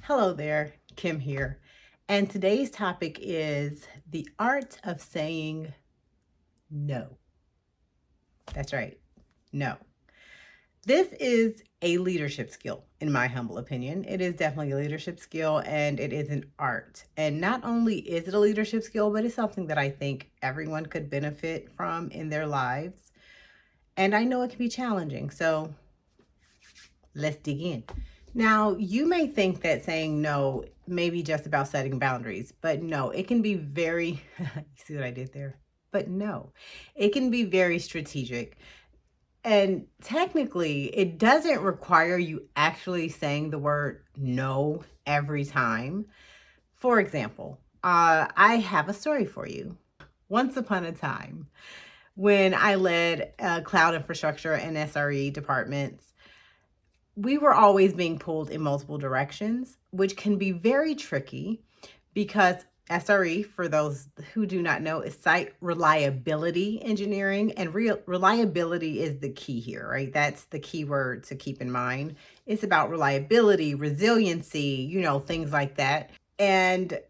Hello there, Kim here. And today's topic is the art of saying no. That's right, no. This is a leadership skill, in my humble opinion. It is definitely a leadership skill and it is an art. And not only is it a leadership skill, but it's something that I think everyone could benefit from in their lives. And I know it can be challenging. So let's dig in. Now, you may think that saying no may be just about setting boundaries, but no, it can be very, you see what I did there? But no, it can be very strategic. And technically, it doesn't require you actually saying the word no every time. For example, I have a story for you. Once upon a time, when I led cloud infrastructure and SRE departments, we were always being pulled in multiple directions, which can be very tricky because SRE, for those who do not know, is site reliability engineering, and reliability is the key here, right? That's the key word to keep in mind. It's about reliability, resiliency, things like that. And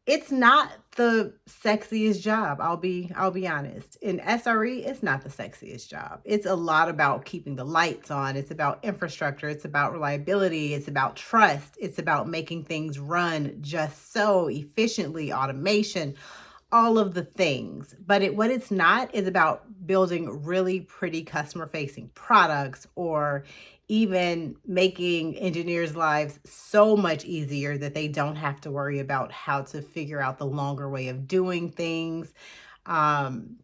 it's not the sexiest job. I'll be honest. In SRE, it's not the sexiest job. It's a lot about keeping the lights on. It's about infrastructure. It's about reliability. It's about trust. It's about making things run just so efficiently, automation, all of the things. But what it's not is about building really pretty customer facing products or even making engineers' lives so much easier that they don't have to worry about how to figure out the longer way of doing things. Um,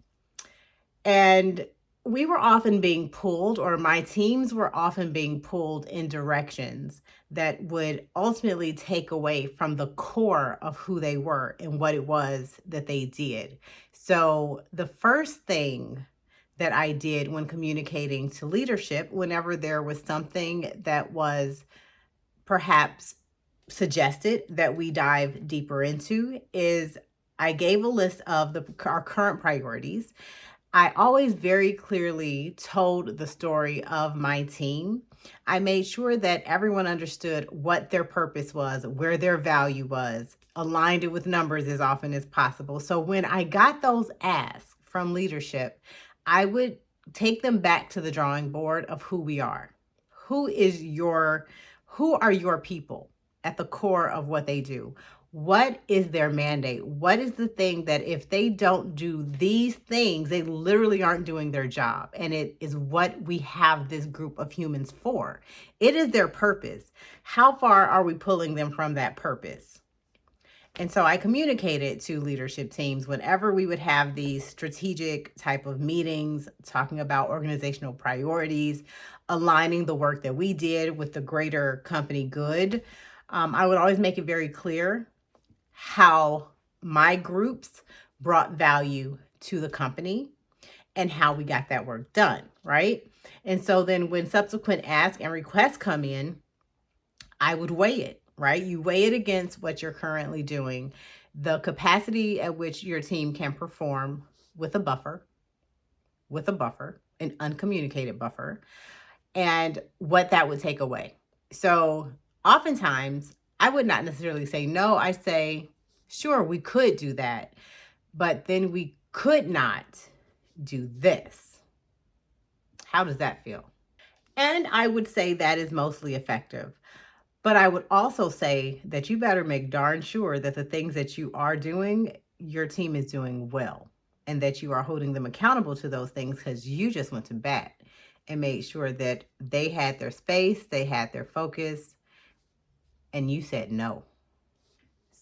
and we were often being pulled, or my teams were often being pulled in directions that would ultimately take away from the core of who they were and what it was that they did. So, the first thing that I did when communicating to leadership, whenever there was something that was perhaps suggested that we dive deeper into, is I gave a list of our current priorities. I always very clearly told the story of my team. I made sure that everyone understood what their purpose was, where their value was, aligned it with numbers as often as possible. So when I got those asks from leadership, I would take them back to the drawing board of who we are. Who are your people at the core of what they do? What is their mandate? What is the thing that if they don't do these things, they literally aren't doing their job? And it is what we have this group of humans for. It is their purpose. How far are we pulling them from that purpose? And so I communicated to leadership teams whenever we would have these strategic type of meetings, talking about organizational priorities, aligning the work that we did with the greater company good. I would always make it very clear how my groups brought value to the company and how we got that work done, right? And so then when subsequent asks and requests come in, I would weigh it, right? You weigh it against what you're currently doing, the capacity at which your team can perform with a buffer, an uncommunicated buffer, and what that would take away. So oftentimes, I would not necessarily say no. I say, sure, we could do that, but then we could not do this. How does that feel? And I would say that is mostly effective. But I would also say that you better make darn sure that the things that you are doing, your team is doing well, and that you are holding them accountable to those things because you just went to bat and made sure that they had their space, they had their focus, and you said no.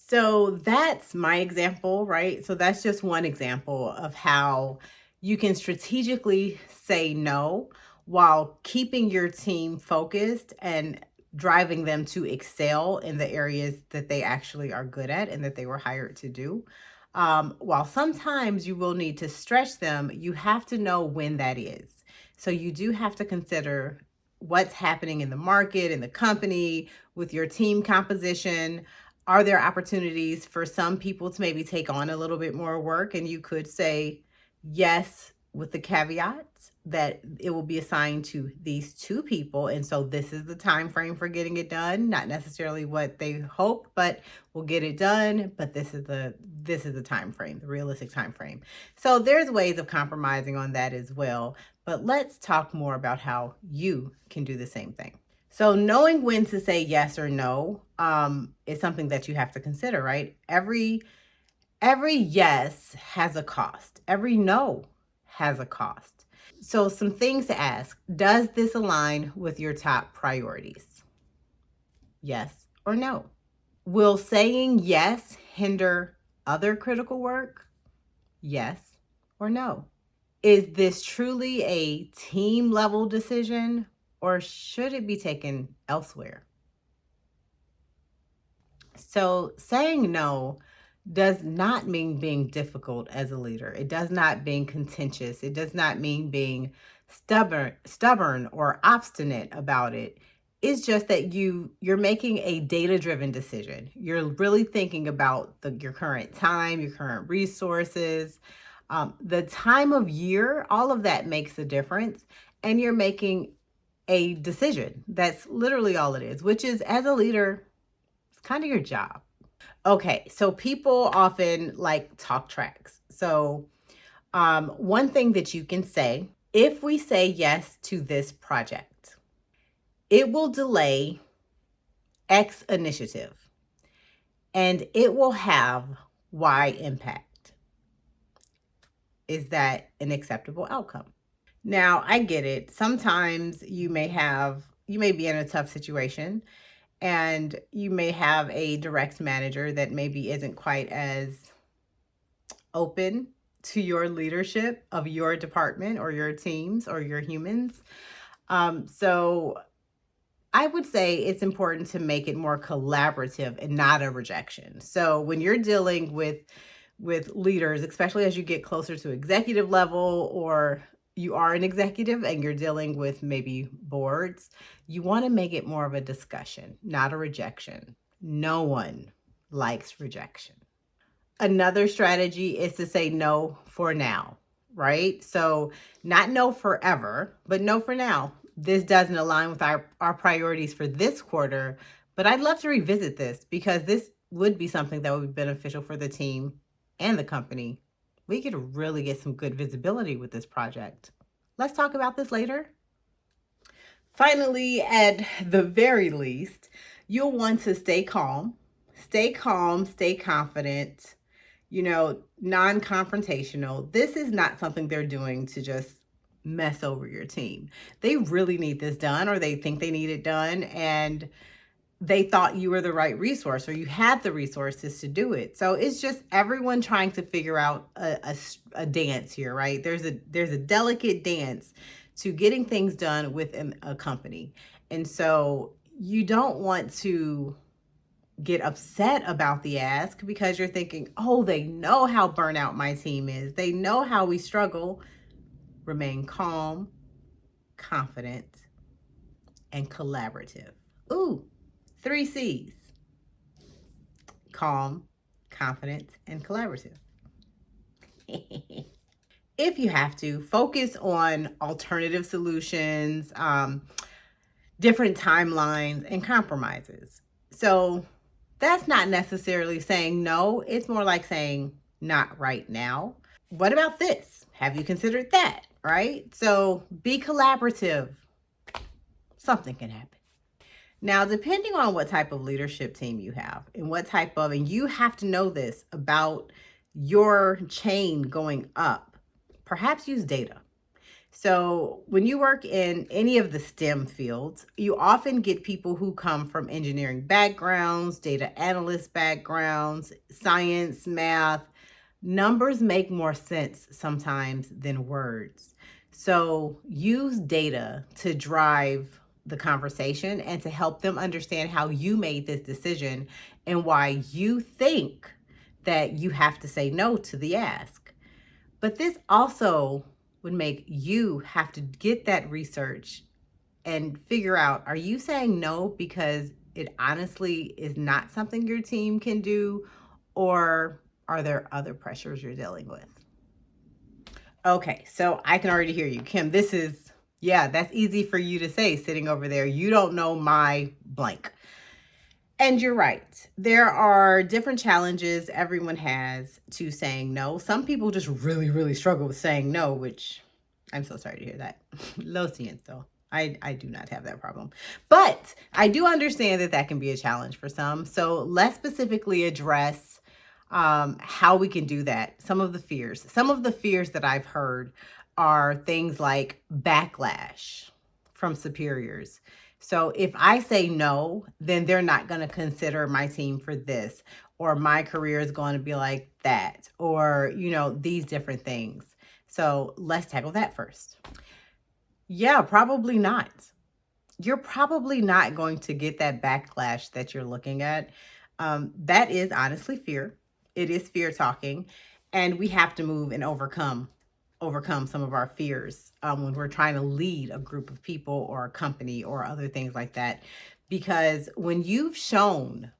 So that's my example, right? So that's just one example of how you can strategically say no while keeping your team focused and driving them to excel in the areas that they actually are good at and that they were hired to do. While sometimes you will need to stretch them, you have to know when that is. So you do have to consider what's happening in the market, in the company, with your team composition. Are there opportunities for some people to maybe take on a little bit more work? And you could say yes with the caveats that it will be assigned to these two people, and so this is the time frame for getting it done. Not necessarily what they hope, but we'll get it done. But this is the time frame, the realistic time frame. So there's ways of compromising on that as well. But let's talk more about how you can do the same thing. So knowing when to say yes or no is something that you have to consider, right? Every yes has a cost. Every no has a cost. So some things to ask. Does this align with your top priorities? Yes or no? Will saying yes hinder other critical work? Yes or no? Is this truly a team level decision or should it be taken elsewhere? So saying no does not mean being difficult as a leader. It does not mean contentious. It does not mean being stubborn or obstinate about it. It's just that you're making a data-driven decision. You're really thinking about your current time, your current resources, the time of year. All of that makes a difference, and you're making a decision. That's literally all it is. Which is, as a leader, it's kind of your job. Okay, so people often like talk tracks. So, one thing that you can say, if we say yes to this project, it will delay X initiative and it will have Y impact. Is that an acceptable outcome? Now, I get it. Sometimes you may be in a tough situation and you may have a direct manager that maybe isn't quite as open to your leadership of your department or your teams or your humans. So I would say it's important to make it more collaborative and not a rejection. So when you're dealing with leaders, especially as you get closer to executive level or you are an executive and you're dealing with maybe boards, you want to make it more of a discussion, not a rejection. No one likes rejection. Another strategy is to say no for now, right? So, not no forever, but no for now. This doesn't align with our priorities for this quarter, but I'd love to revisit this because this would be something that would be beneficial for the team and the company. We could really get some good visibility with this project. Let's talk about this later. Finally, at the very least, you'll want to stay calm, stay confident, non confrontational. This is not something they're doing to just mess over your team. They really need this done, or they think they need it done, and they thought you were the right resource or you had the resources to do it. So it's just everyone trying to figure out a dance here, right? There's a delicate dance to getting things done within a company. And so you don't want to get upset about the ask because you're thinking, oh, they know how burnout my team is. They know how we struggle. Remain calm, confident, and collaborative. Ooh, 3 C's: calm, confident, and collaborative. If you have to, focus on alternative solutions, different timelines, and compromises. So that's not necessarily saying no. It's more like saying not right now. What about this? Have you considered that? Right? So be collaborative. Something can happen. Now, depending on what type of leadership team you have and you have to know this about your chain going up, perhaps use data. So, when you work in any of the STEM fields, you often get people who come from engineering backgrounds, data analyst backgrounds, science, math. Numbers make more sense sometimes than words. So, use data to drive the conversation and to help them understand how you made this decision and why you think that you have to say no to the ask. But this also would make you have to get that research and figure out, are you saying no because it honestly is not something your team can do, or are there other pressures you're dealing with? Okay, so I can already hear you. Kim, yeah, that's easy for you to say sitting over there. You don't know my blank. And you're right. There are different challenges everyone has to saying no. Some people just really, really struggle with saying no, which I'm so sorry to hear that. Lo siento. I do not have that problem. But I do understand that that can be a challenge for some. So let's specifically address how we can do that. Some of the fears. Some of the fears that I've heard are things like backlash from superiors. So if I say no, then they're not going to consider my team for this, or my career is going to be like that, or, these different things. So let's tackle that first. Yeah, probably not. You're probably not going to get that backlash that you're looking at. That is honestly fear. It is fear talking, and we have to move and overcome some of our fears when we're trying to lead a group of people or a company or other things like that. Because when you've shown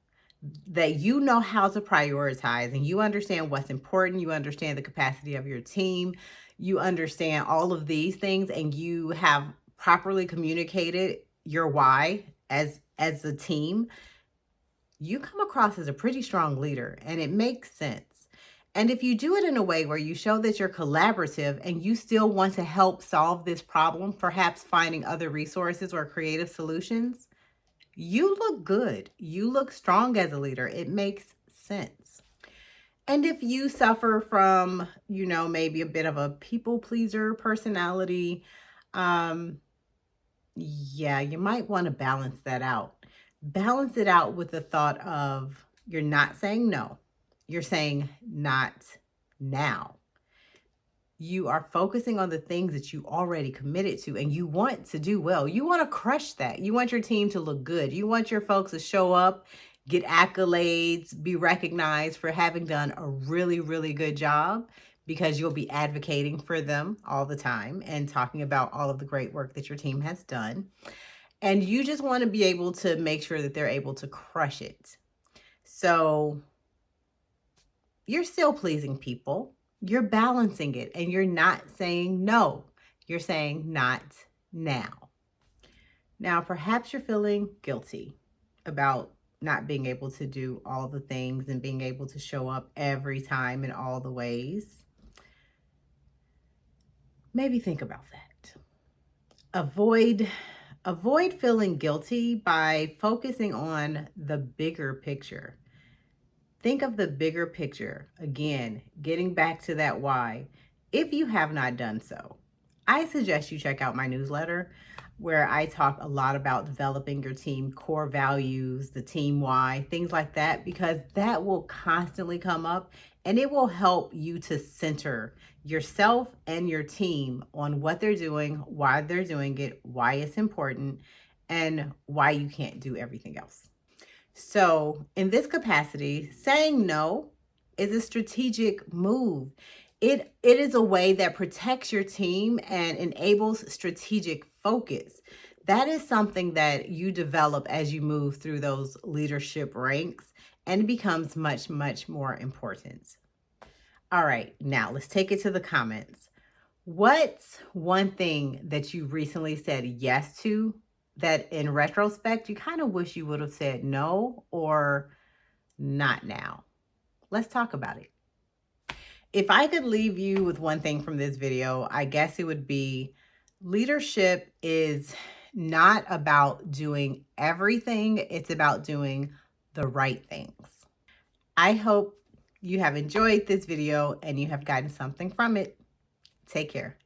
that you know how to prioritize and you understand what's important, you understand the capacity of your team, you understand all of these things, and you have properly communicated your why as a team, you come across as a pretty strong leader, and it makes sense. And if you do it in a way where you show that you're collaborative and you still want to help solve this problem, perhaps finding other resources or creative solutions, you look good. You look strong as a leader. It makes sense. And if you suffer from, maybe a bit of a people pleaser personality, um, yeah, you might want to balance that out. Balance it out with the thought of you're not saying no, you're saying not now. You are focusing on the things that you already committed to and you want to do well. You want to crush that. You want your team to look good. You want your folks to show up, get accolades, be recognized for having done a really, really good job, because you'll be advocating for them all the time and talking about all of the great work that your team has done. And you just want to be able to make sure that they're able to crush it. So you're still pleasing people. You're balancing it, and you're not saying no. You're saying not now. Now, perhaps you're feeling guilty about not being able to do all the things and being able to show up every time in all the ways. Maybe think about that. Avoid feeling guilty by focusing on the bigger picture. Think of the bigger picture. Again, getting back to that why. If you have not done so, I suggest you check out my newsletter, where I talk a lot about developing your team core values, the team why, things like that, because that will constantly come up, and it will help you to center yourself and your team on what they're doing, why they're doing it, why it's important, and why you can't do everything else. So, in this capacity, saying no is a strategic move. It is a way that protects your team and enables strategic focus. That is something that you develop as you move through those leadership ranks, and it becomes much, much more important. All right, now let's take it to the comments. What's one thing that you recently said yes to that in retrospect you kind of wish you would have said no or not now? Let's talk about it. If I could leave you with one thing from this video, I guess it would be leadership is not about doing everything, it's about doing the right things. I hope you have enjoyed this video and you have gotten something from it. Take care.